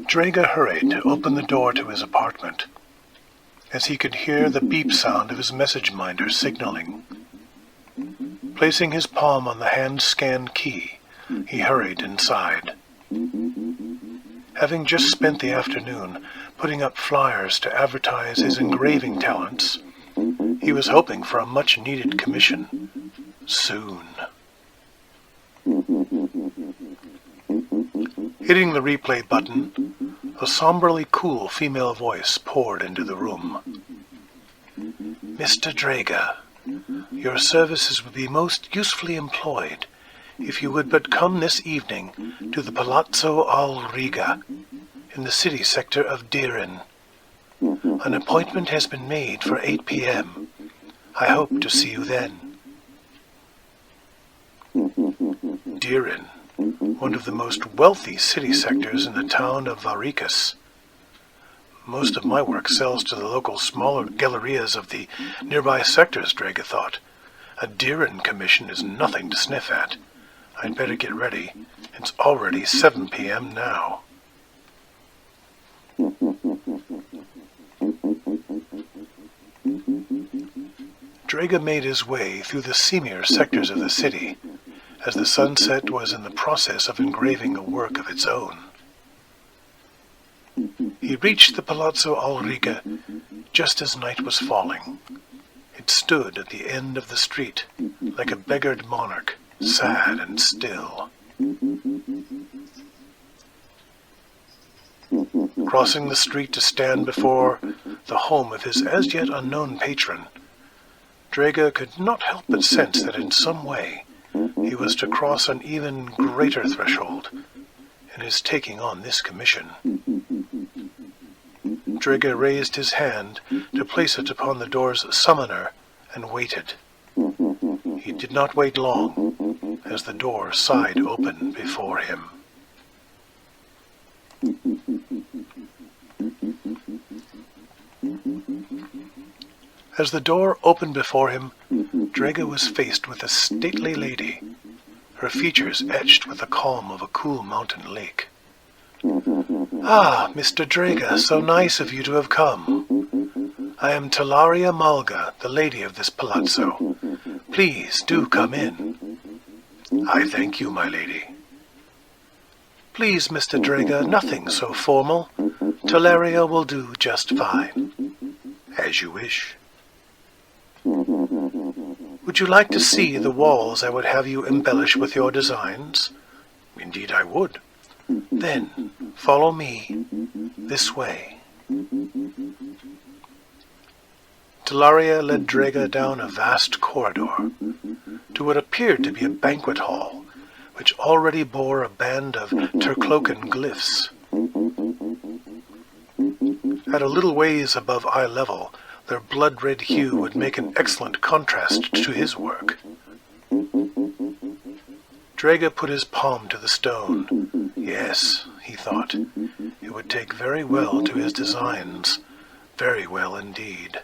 Drayga hurried to open the door to his apartment, as he could hear the beep sound of his message minder signaling. Placing his palm on the hand-scanned key, he hurried inside. Having just spent the afternoon putting up flyers to advertise his engraving talents, he was hoping for a much-needed commission soon. Hitting the replay button, a somberly cool female voice poured into the room. "Mr. Drayga, your services would be most usefully employed if you would but come this evening to the Palazzo al Riga in the city sector of Dirin. An appointment has been made for 8 p.m. I hope to see you then." Dirin, one of the most wealthy city sectors in the town of Varicus. Most of my work sells to the local smaller gallerias of the nearby sectors, Drayga thought. A Dirin commission is nothing to sniff at. I'd better get ready. It's already 7 p.m. now. Drayga made his way through the seamier sectors of the city, as the sunset was in the process of engraving a work of its own. He reached the Palazzo al Riga just as night was falling. It stood at the end of the street, like a beggared monarch, sad and still. Crossing the street to stand before the home of his as yet unknown patron, Drayga could not help but sense that in some way he was to cross an even greater threshold in his taking on this commission. Drayga raised his hand to place it upon the door's summoner and waited. He did not wait long, as the door sighed open before him. As the door opened before him, Drayga was faced with a stately lady, her features etched with the calm of a cool mountain lake. "Ah, Mr. Drayga, so nice of you to have come. I am Talaria Malga, the lady of this palazzo. Please do come in." "I thank you, my lady." "Please, Mr. Drayga, nothing so formal. Talaria will do just fine." "As you wish." "Would you like to see the walls I would have you embellish with your designs?" "Indeed I would." "Then follow me this way." Talaria led Drayga down a vast corridor to what appeared to be a banquet hall, which already bore a band of Turclocan glyphs. At a little ways above eye level, their blood-red hue would make an excellent contrast to his work. Drayga put his palm to the stone. Yes, he thought, it would take very well to his designs, very well indeed.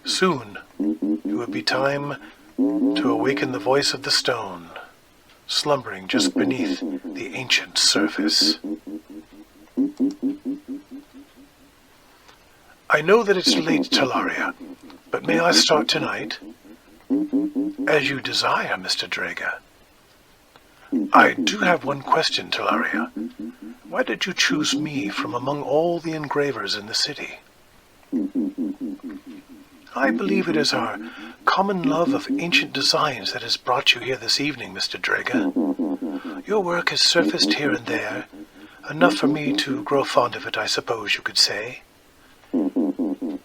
Soon, it would be time to awaken the voice of the stone, slumbering just beneath the ancient surface. "I know that it's late, Talaria, but may I start tonight?" "As you desire, Mr. Drayga." "I do have one question, Talaria. Why did you choose me from among all the engravers in the city?" "I believe it is our common love of ancient designs that has brought you here this evening, Mr. Drayga. Your work has surfaced here and there, enough for me to grow fond of it, I suppose you could say.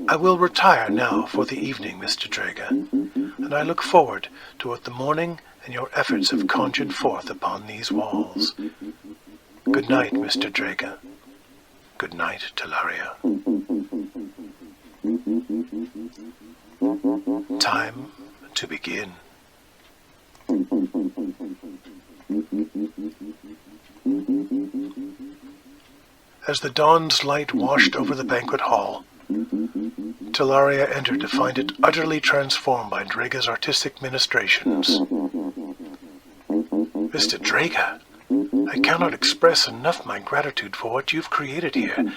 I will retire now for the evening, Mr. Drayga, and I look forward to what the morning and your efforts have conjured forth upon these walls. Good night, Mr. Drayga. Good night, Talaria." Time to begin. As the dawn's light washed over the banquet hall, Talaria entered to find it utterly transformed by Drayga's artistic ministrations. "Mr. Drayga, I cannot express enough my gratitude for what you've created here.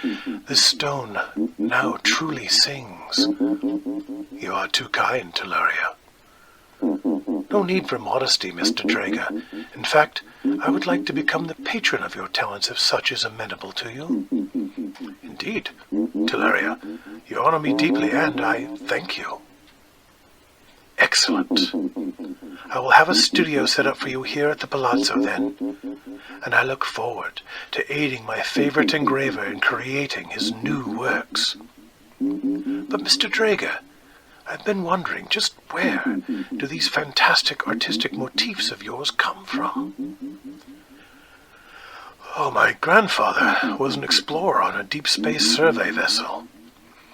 This stone now truly sings. You are too kind, Teleria. No need for modesty, Mr. Drayga. In fact, I would like to become the patron of your talents if such is amenable to you. Indeed, Teleria, you honor me deeply, and I thank you. Excellent. I will have a studio set up for you here at the Palazzo then, and I look forward to aiding my favorite engraver in creating his new works. But Mr. Drayga, I've been wondering just where do these fantastic artistic motifs of yours come from? Oh, my grandfather was an explorer on a deep space survey vessel,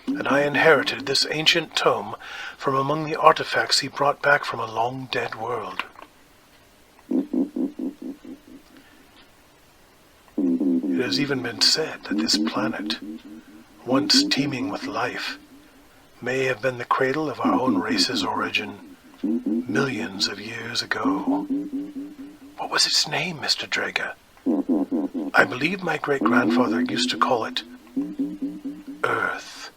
and I inherited this ancient tome from among the artifacts he brought back from a long-dead world. It has even been said that this planet, once teeming with life, may have been the cradle of our own race's origin millions of years ago. What was its name, Mr. Drayga? I believe my great-grandfather used to call it Earth.